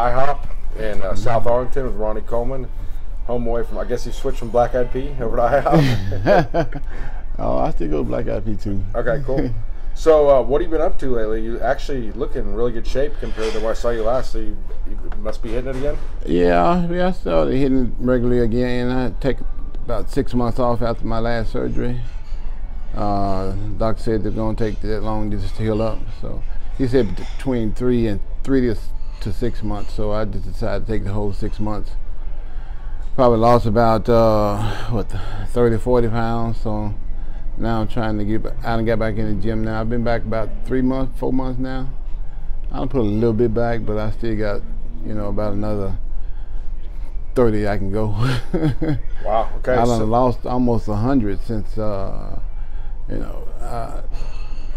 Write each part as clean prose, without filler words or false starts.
IHOP in South Arlington with Ronnie Coleman, home away from, I guess you switched from Black Eyed Pea over to IHOP. Oh, I still go to Black Eyed Pea too. Okay, cool. So what have you been up to lately? You actually look in really good shape compared to when I saw you last, so you must be hitting it again? Yeah, I started hitting it regularly again. I take about 6 months off after my last surgery. Doctor said they're going to take that long just to heal up. So he said between 3 to 6 months. So I just decided to take the whole 6 months. Probably lost about 30, 40 pounds. So now I'm trying to get back in the gym now. I've been back about 3 months, 4 months now. I'll put a little bit back, but I still got, about another 30 I can go. Wow, okay. I done lost almost 100 since, I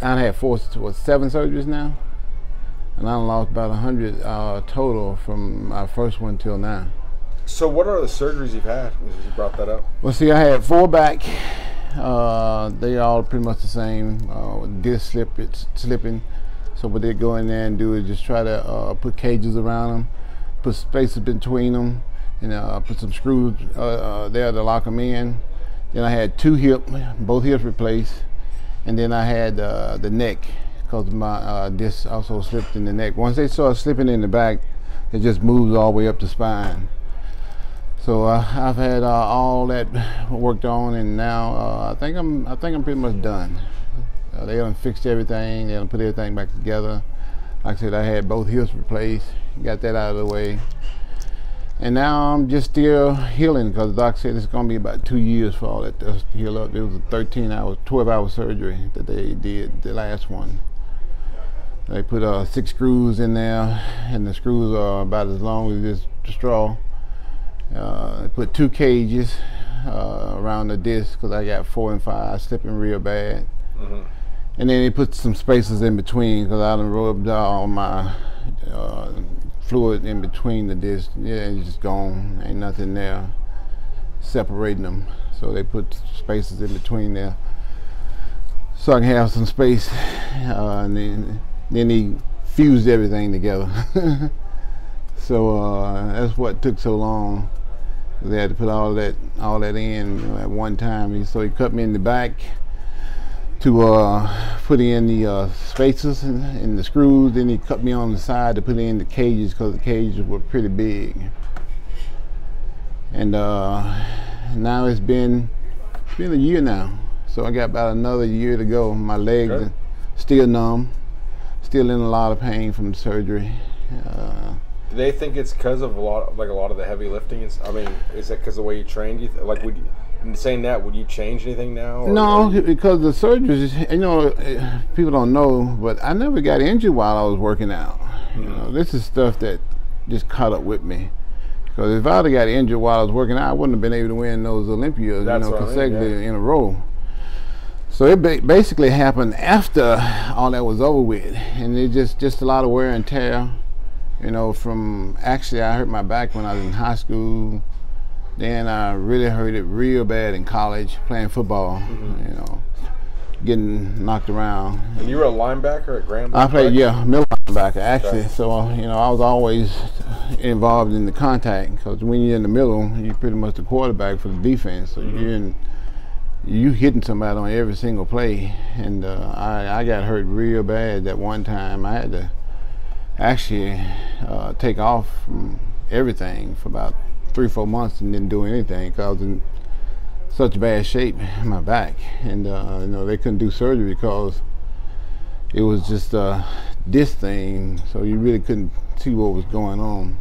had 7 surgeries now. And I done lost about 100 total from my first one till now. So what are the surgeries you've had? You brought that up. Well, see, I had 4 back. They all pretty much the same. Disc slipping. So what they go in there and do is just try to put cages around them, put spaces between them, and put some screws there to lock them in. Then I had 2 both hips replaced, and then I had the neck because my disc also slipped in the neck. Once they start slipping in the back, it just moves all the way up the spine. So I've had all that worked on, and now I think I'm pretty much done. They done fixed everything. They done put everything back together. Like I said, I had both hips replaced. Got that out of the way, and now I'm just still healing because the doc said it's going to be about 2 years for all that to heal up. It was a 12-hour surgery that they did, the last one. They put 6 screws in there, and the screws are about as long as this straw. They put 2 cages around the disc because I got 4 and 5 slipping real bad. Mm-hmm. And then they put some spaces in between because I done rubbed all my fluid in between the discs. Yeah, it's just gone. Ain't nothing there separating them. So they put spaces in between there so I can have some space. And then he fused everything together. So that's what took so long. They had to put all that in at one time. So he cut me in the back to put in the spaces and the screws. Then he cut me on the side to put in the cages because the cages were pretty big. And now it's been a year now. So I got about another year to go. My legs are still numb, still in a lot of pain from the surgery. Do they think it's because of a lot of the heavy lifting? I mean, is that because of the way you trained? Saying that, would you change anything now? No, because the surgeries, people don't know, but I never got injured while I was working out. Mm-hmm. This is stuff that just caught up with me. Because if I would have got injured while I was working out, I wouldn't have been able to win those Olympias, consecutively in a row. So it basically happened after all that was over with, and it just a lot of wear and tear. From actually I hurt my back when I was in high school. Then I really hurt it real bad in college playing football. Mm-hmm. Getting knocked around. And you were a linebacker at Grambling? I played, middle linebacker actually. Okay. So I was always involved in the contact because when you're in the middle, you're pretty much the quarterback for the defense. So mm-hmm. you hitting somebody on every single play. And I got hurt real bad that one time. I had to actually take off from everything for about 3 or 4 months and didn't do anything because I was in such bad shape in my back. And they couldn't do surgery because it was just this thing, so you really couldn't see what was going on.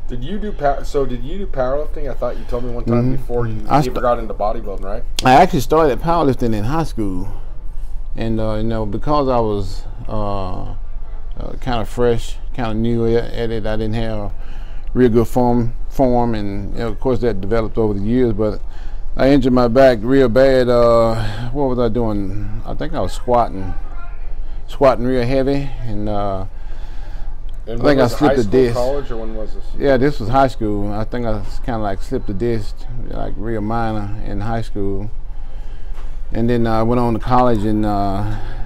Did you do powerlifting? I thought you told me one time mm-hmm. before you even got into bodybuilding, right? I actually started powerlifting in high school, and because I was kind of fresh, kind of new at it, I didn't have real good form, and of course that developed over the years. But I injured my back real bad. What was I doing? I think I was squatting real heavy, and I think I slipped a disc. College, or when was this? Yeah, this was high school. I think I kind of like slipped a disc, like real minor in high school. And then I went on to college and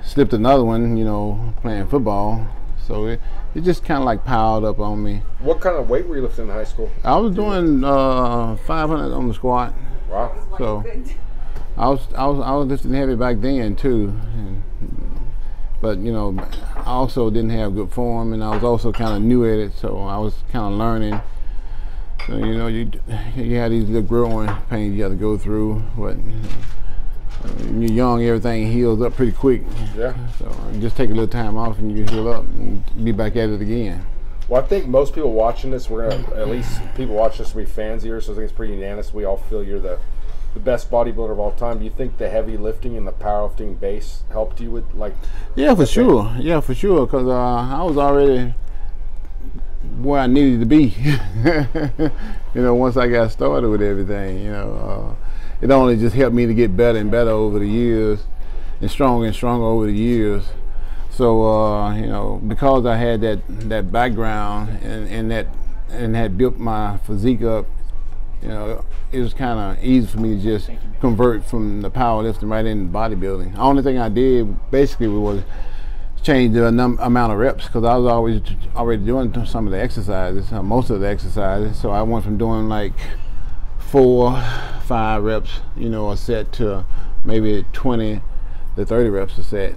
slipped another one, playing football. So So it just kind of like piled up on me. What kind of weight were you lifting in high school? I was doing 500 on the squat. Wow. So I was lifting heavy back then too, but you know, I also didn't have good form, and I was also kind of new at it, so I was kind of learning. So you know, you have these little growing pains you got to go through. But when you're young, everything heals up pretty quick. Yeah. So just take a little time off, and you heal up and be back at it again. Well, I think most people watching this, we're gonna, at least people watching this will be fans of yours, so I think it's pretty unanimous. We all feel you're the best bodybuilder of all time. Do you think the heavy lifting and the powerlifting base helped you with, like? Yeah, for sure. Yeah, for sure. Because I was already where I needed to be. You know, once I got started with everything, you know, it only just helped me to get better and better over the years, and stronger over the years. So you know, because I had that background and had built my physique up, you know, it was kind of easy for me to just convert from the powerlifting right into bodybuilding. The only thing I did basically was change the amount of reps, because I was already doing some of the exercises, most of the exercises. So I went from doing like 4-5 reps, you know, a set, to maybe 20 to 30 reps a set.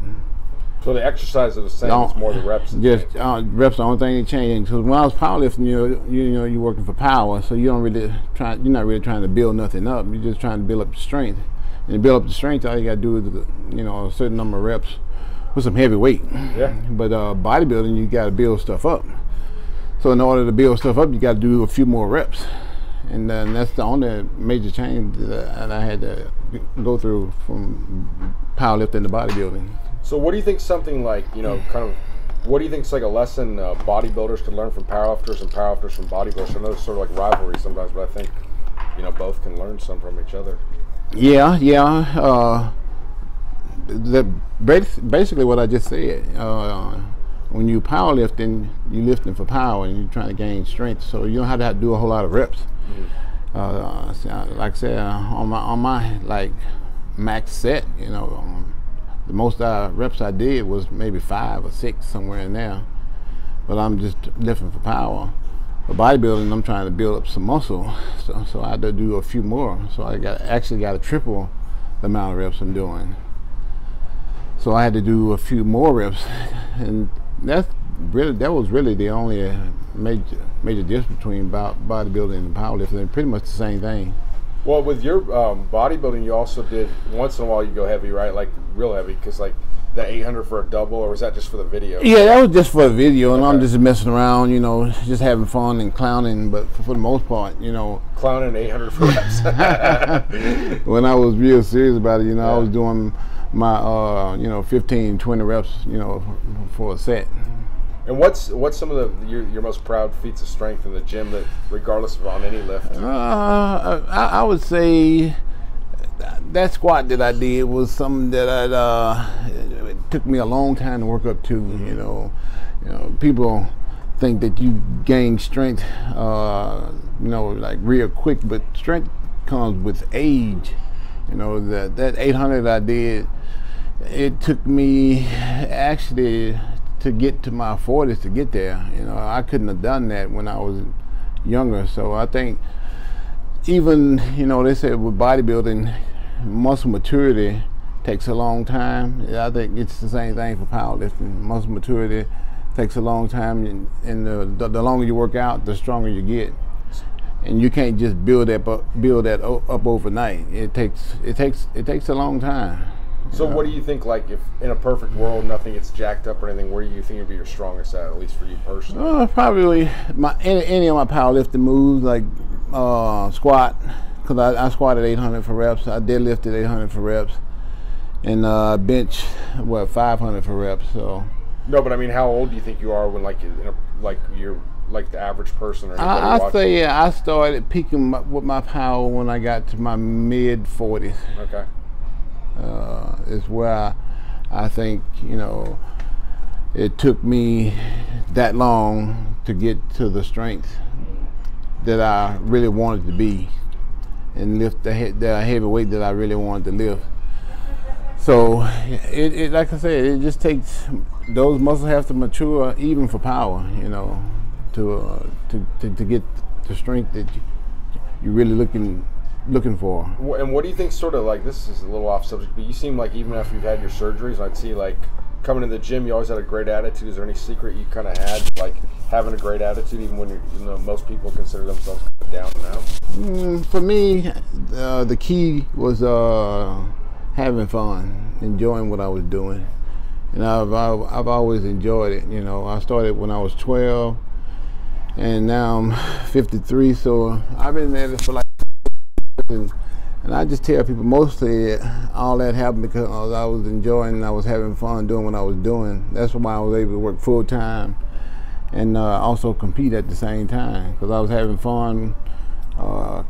So the exercise is the same, it's more the reps. Just reps, the only thing that changed. Because when I was powerlifting, you know, you're working for power, so you're not really trying to build nothing up. You're just trying to build up the strength. And to build up the strength, all you got to do is, you know, a certain number of reps with some heavy weight. Yeah. But bodybuilding, you got to build stuff up. So in order to build stuff up, you got to do a few more reps. And that's the only major change that I had to go through from powerlifting to bodybuilding. So what do you think something like, you know, kind of, what do you think is like a lesson bodybuilders could learn from powerlifters and powerlifters from bodybuilders? I know it's sort of like rivalry sometimes, but I think, you know, both can learn some from each other. Yeah. Basically what I just said. When you powerlifting, you're lifting for power and you're trying to gain strength, so you don't have to do a whole lot of reps. Mm-hmm. Like I said, on my like max set, you know, the most reps I did was maybe 5 or 6, somewhere in there. But I'm just lifting for power. For bodybuilding, I'm trying to build up some muscle, so I had to do a few more. So I actually got to triple the amount of reps I'm doing. So I had to do a few more reps, and that was really the only major difference between bodybuilding and powerlifting. They're pretty much the same thing. Well, with your bodybuilding, you also did, once in a while you go heavy, right? Like real heavy, because like the 800 for a double, or was that just for the video? Yeah, that was just for the video, and okay. I'm just messing around, you know, just having fun and clowning, but for the most part, you know. Clowning 800 for reps. When I was real serious about it, you know, yeah. I was doing my, you know, 15, 20 reps, you know, for a set. And what's some of your most proud feats of strength in the gym, that regardless of on any lift? I would say that squat that I did was something that it took me a long time to work up to. You know, people think that you gain strength, you know, like real quick, but strength comes with age. You know, that 800 I did, it took me actually to get to my 40s to get there. You know, I couldn't have done that when I was younger. So I think even, you know, they said with bodybuilding, muscle maturity takes a long time. I think it's the same thing for powerlifting. Muscle maturity takes a long time, and the longer you work out, the stronger you get. And you can't just build that up overnight. It takes a long time. So what do you think, like, if in a perfect world nothing gets jacked up or anything, where do you think would be your strongest at least for you personally? Probably any of my powerlifting moves, like squat, because I squatted 800 for reps. I deadlifted 800 for reps, and bench 500 for reps. So. No, but I mean, how old do you think you are when you're like the average person or anybody I say I started peaking with my power when I got to my mid 40s. Okay. Is where I think, you know, it took me that long to get to the strength that I really wanted to be and lift the heavy weight that I really wanted to lift. So it like I said, it just takes, those muscles have to mature even for power, you know, to get the strength that you're really looking for. And what do you think, sort of like, this is a little off subject, but you seem like even after you've had your surgeries, I'd see like coming to the gym, you always had a great attitude. Is there any secret you kind of had, like having a great attitude, even when you know most people consider themselves down and out? For me, the key was having fun, enjoying what I was doing, and I've always enjoyed it. You know, I started when I was 12, and now I'm 53, so I've been at it for like. And I just tell people mostly all that happened because I was enjoying and I was having fun doing what I was doing. That's why I was able to work full time and also compete at the same time, because I was having fun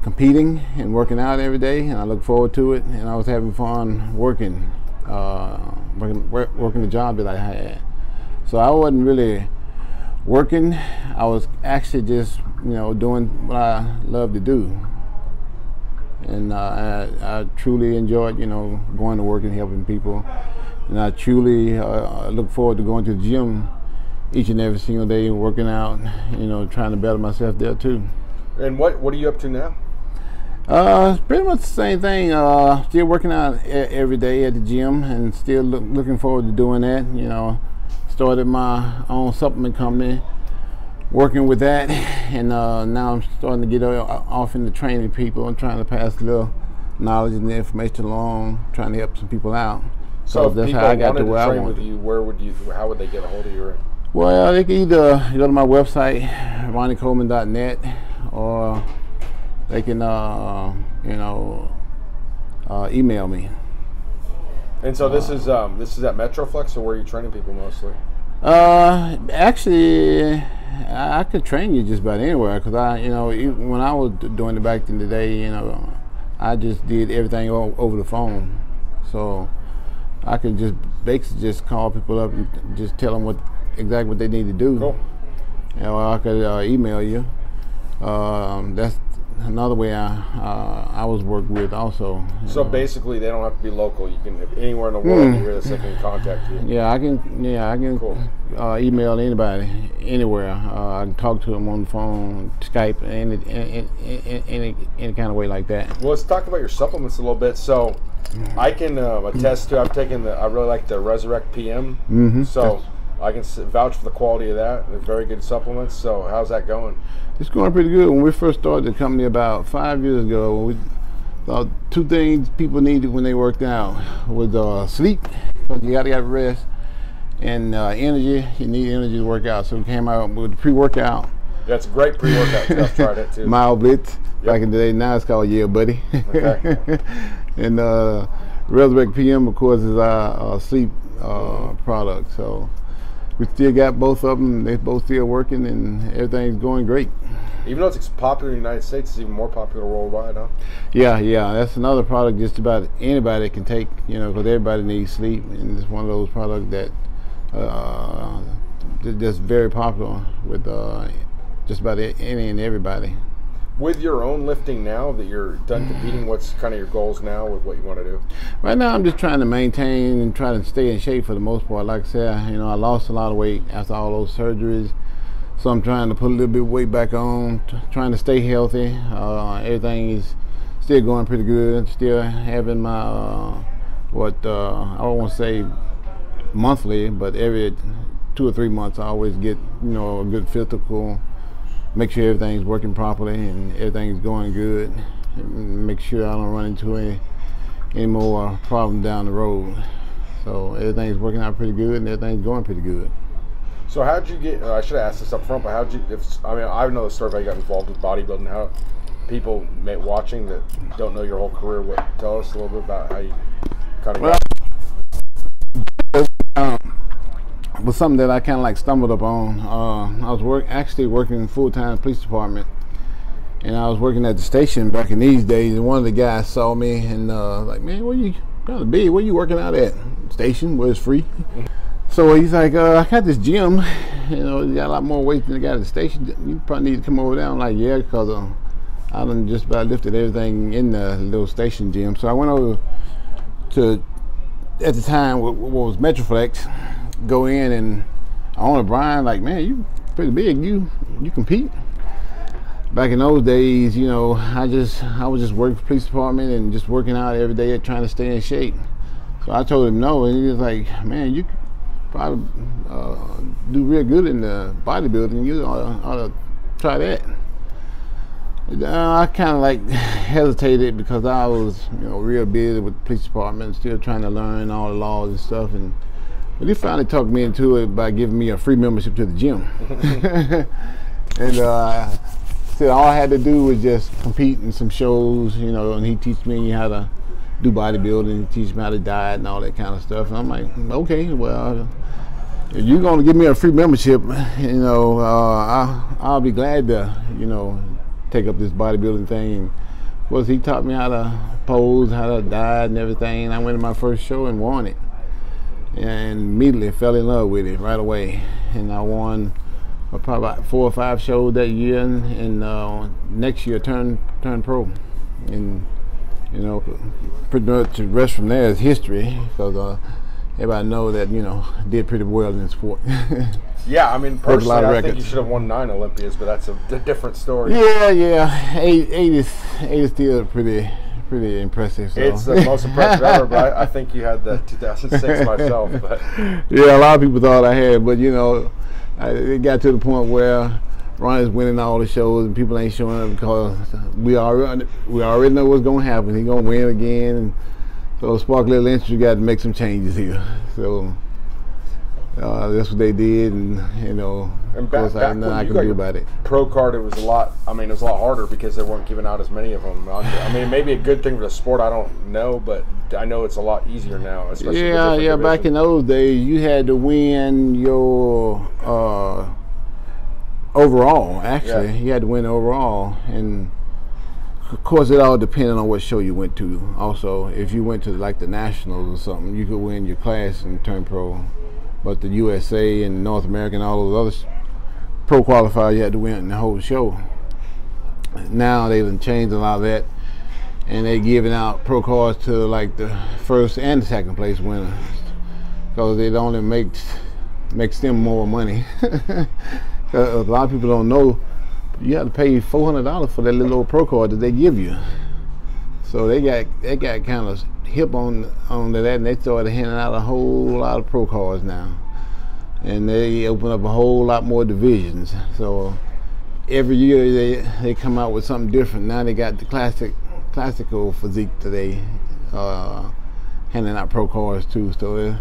competing and working out every day, and I look forward to it. And I was having fun working the job that I had. So I wasn't really working. I was actually just, you know, doing what I love to do. And I truly enjoyed, you know, going to work and helping people. And I truly look forward to going to the gym each and every single day and working out, you know, trying to better myself there too. And what are you up to now? It's pretty much the same thing. Still working out every day at the gym, and still looking forward to doing that. You know, started my own supplement company, working with that, and now I'm starting to get off into training people and trying to pass a little knowledge and information along, trying to help some people out. So if that's people how I got wanted to where to I train wanted. with you, how would they get a hold of you? Well, they can either go to my website, ronniecoleman.net, or they can, email me. And so this is at Metroflex, or where are you training people mostly? Actually, I could train you just about anywhere, because when I was doing it back in the day, you know, I just did everything over the phone. So I could just basically just call people up and just tell them exactly what they need to do. Cool. You know, I could email you. That's another way I was worked with also. So basically, they don't have to be local. You can, anywhere in the world, you hear this, they can contact you. Yeah, I can cool. Email anybody, anywhere. I can talk to them on the phone, Skype, any kind of way like that. Well, let's talk about your supplements a little bit. So I can attest to, I really like the Resurrect PM. Mm-hmm. So I can vouch for the quality of that. They're very good supplements. So how's that going? It's going pretty good. When we first started the company about 5 years ago, we thought two things people needed when they worked out was sleep, because you got to get rest, and energy. You need energy to work out. So we came out with pre-workout. That's a great pre-workout. I've tried it too. Mile Blitz. Yep. Back in the day. Now it's called Yeah Buddy. Okay. And Resurrect PM, of course, is our sleep product. So we still got both of them. They're both still working, and everything's going great. Even though it's popular in the United States, it's even more popular worldwide, huh? Yeah. That's another product just about anybody can take, you know, because everybody needs sleep, and it's one of those products that that's very popular with just about any and everybody. With your own lifting now that you're done competing, what's kind of your goals now with what you want to do? Right now, I'm just trying to maintain and try to stay in shape for the most part. Like I said, you know, I lost a lot of weight after all those surgeries, so I'm trying to put a little bit of weight back on, trying to stay healthy. Everything is still going pretty good. Still having my I won't say monthly, but every 2 or 3 months, I always get, you know, a good physical. Make sure everything's working properly and everything's going good. And make sure I don't run into any more problems down the road. So everything's working out pretty good and everything's going pretty good. So how'd you get, I should have asked this up front, but I know the story of how you got involved with bodybuilding, how people watching that don't know your whole career, tell us a little bit about how you kind of got was something that I kind of like stumbled upon. I was actually working full-time police department, and I was working at the station back in these days, and one of the guys saw me and like, man, where you gotta be? Where you working out at? Station where it's free. So he's like, I got this gym, you know, you got a lot more weight than the guy at the station. You probably need to come over there. I'm like, yeah, because I done just about lifted everything in the little station gym. So I went over to at the time, what was Metroflex, go in and I Brian, like, man, you pretty big, you compete. Back in those days, you know, I was just working for the police department and just working out every day trying to stay in shape. So I told him no, and he was like, man, you could probably do real good in the bodybuilding. You ought to try that. I kind of like hesitated because I was, you know, real busy with the police department, still trying to learn all the laws and stuff. But he finally talked me into it by giving me a free membership to the gym. And said all I had to do was just compete in some shows, you know, and he teach me how to do bodybuilding, he teach me how to diet and all that kind of stuff. And I'm like, okay, well, if you're going to give me a free membership, you know, I'll be glad to, you know, take up this bodybuilding thing. And of course, he taught me how to pose, how to diet and everything. And I went to my first show and won it. And immediately fell in love with it right away. And I won probably about 4 or 5 shows that year, and next year turned pro. And you know, pretty much the rest from there is history, because everybody know that, you know, I did pretty well in the sport. Yeah, I mean, personally, I think you should have won 9 Olympias, but that's a different story. Yeah, eight is still pretty impressive. So. It's the most impressive ever, but I think you had the 2006 myself. But yeah, a lot of people thought I had, but you know, it got to the point where Ronnie's winning all the shows and people ain't showing up because we already know what's going to happen. He's going to win again. And so Spark Little Industry got to make some changes here. So that's what they did, and you know, and back nothing I can do about it. Pro card, it was a lot. I mean, it was a lot harder because they weren't giving out as many of them. I mean, maybe a good thing for the sport. I don't know, but I know it's a lot easier now. Especially yeah. Back in those days, you had to win your overall. Actually, you had to win overall, and of course, it all depended on what show you went to. Also, if you went to like the Nationals or something, you could win your class and turn pro. But the USA and North America and all those other pro qualifiers, you had to win the whole show. Now they've changed a lot of that, and they're giving out pro cards to like the first and the second place winners, because it only makes them more money. A lot of people don't know you have to pay $400 for that little old pro card that they give you. So they got kind of hip on that, and they started handing out a whole lot of pro cards now, and they open up a whole lot more divisions. So every year they come out with something different. Now they got the classical physique today, handing out pro cards too. So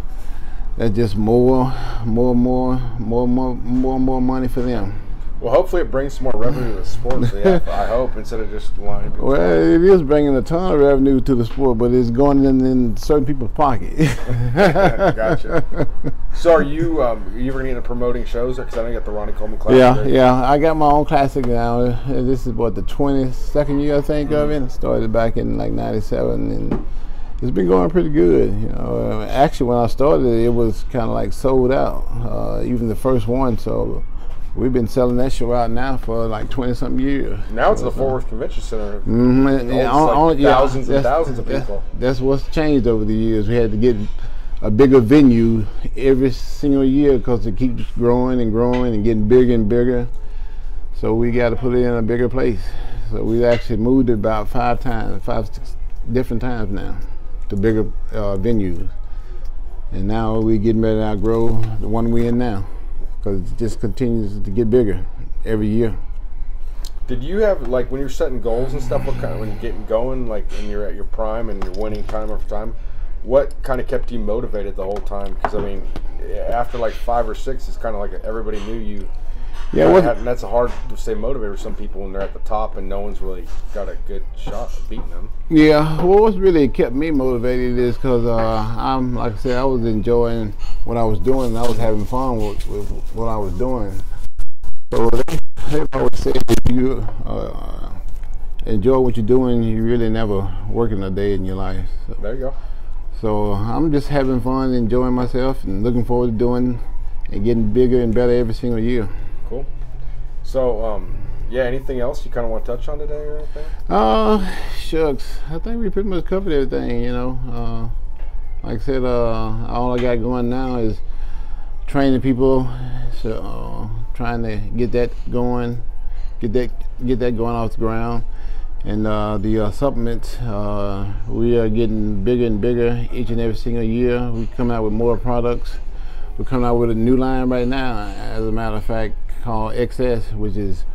that's just more money for them. Well, hopefully it brings some more revenue to the sport. So yeah, I hope, instead of just lining people. Well, it is bringing a ton of revenue to the sport, but it's going in certain people's pocket. Gotcha. So are you ever going to get into promoting shows? Because I know you got the Ronnie Coleman class. Yeah. I got my own classic now. This is what, the 22nd year I think of it. It started back in like '97, and it's been going pretty good. You know, actually when I started, it was kind of like sold out, even the first one. So we've been selling that show out now for like 20-something years. Now it's the Fort Worth Convention Center. Thousands and thousands of people. That's what's changed over the years. We had to get a bigger venue every single year because it keeps growing and growing and getting bigger and bigger. So we got to put it in a bigger place. So we actually moved it about 5, 6 different times now to bigger venues. And now we're getting ready to outgrow the one we're in now, because it just continues to get bigger every year. Did you have, like, when you're setting goals and stuff, what kind of, when you're getting going, like, and you're at your prime and you're winning time after time, what kind of kept you motivated the whole time? Because, I mean, after like 5 or 6, it's kind of like everybody knew you. Yeah, and that's hard to stay motivated for some people when they're at the top and no one's really got a good shot at beating them. Yeah, well, what's really kept me motivated is because I'm, like I said, I was enjoying what I was doing, and I was having fun with what I was doing. So they always say if you enjoy what you're doing, you really never working a day in your life. So, there you go. So I'm just having fun, enjoying myself, and looking forward to doing and getting bigger and better every single year. Cool. So, yeah, anything else you kind of want to touch on today or anything? Shucks. I think we pretty much covered everything, you know. like I said, all I got going now is training people, so trying to get that going, get that going off the ground. And the supplements, we are getting bigger and bigger each and every single year. We come out with more products. We're coming out with a new line right now, as a matter of fact, called XS, which is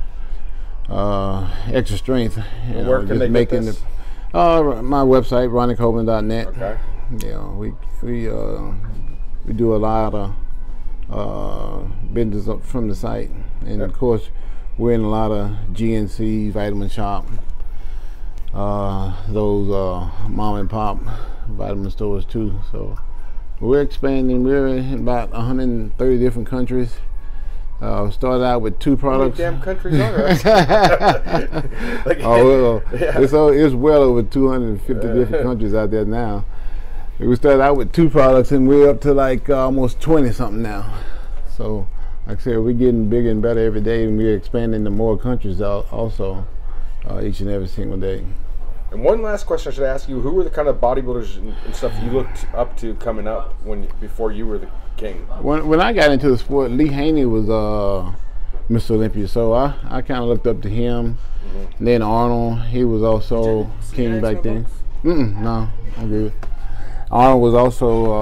extra strength. Where can they get this? My website, ronniecoleman.net. Okay. You know, we do a lot of business up from the site, and of course, we're in a lot of GNC, Vitamin Shop, those mom and pop vitamin stores too. So we're expanding. We're in about 130 different countries. Started out with 2 products. How many damn countries are there? Like, it's well over 250 different countries out there now. We started out with 2 products, and we're up to like almost 20 something now. So, like I said, we're getting bigger and better every day, and we're expanding to more countries also each and every single day. And one last question I should ask you: who were the kind of bodybuilders and stuff you looked up to coming up before you were the king? When I got into the sport, Lee Haney was Mr. Olympia, so I kind of looked up to him. And then Arnold, he was also king back then. No, I'm good. Arnold was also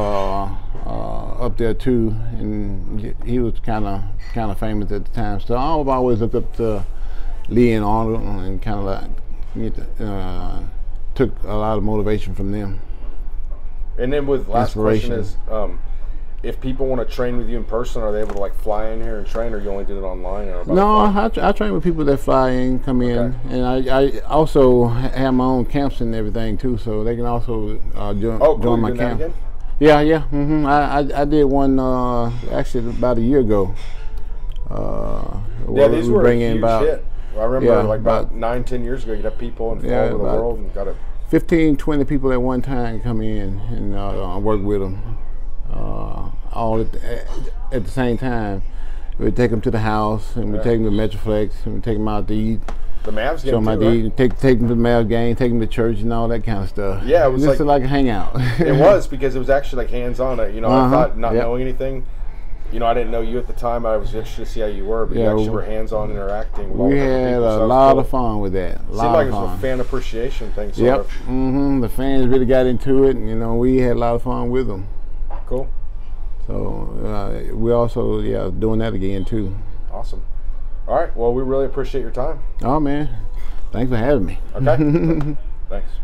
up there too, and he was kind of famous at the time. So I've always looked up to Lee and Arnold, and kind of like took a lot of motivation from them. And then with last question is, if people want to train with you in person, are they able to like fly in here and train, or you only do it online? Or no, I train with people that fly in, come in, and I also have my own camps and everything too, so they can also join my camp. Again? Yeah. I did one actually about a year ago. These were a huge hit. I remember like about 9-10 years ago, you'd have people in all over the world, and got 15-20 people at one time come in, and I work with them all at the same time. We'd take them to the house, and we'd take them to Metroflex, and we'd take them out to eat. The Mavs game too, right? Take them to the Mavs game, take them to church, and all that kind of stuff. Yeah, it was just like a hangout. It was, because it was actually like hands-on. I thought not knowing anything. I didn't know you at the time. I was interested to see how you were, but you actually were hands-on interacting with all the different people. We had a lot of fun with that. Seemed like it was a fan appreciation thing. Yep. The fans really got into it, and we had a lot of fun with them. Cool. So we also doing that again too. Awesome. All right. Well, we really appreciate your time. Oh man, thanks for having me. Okay. Thanks.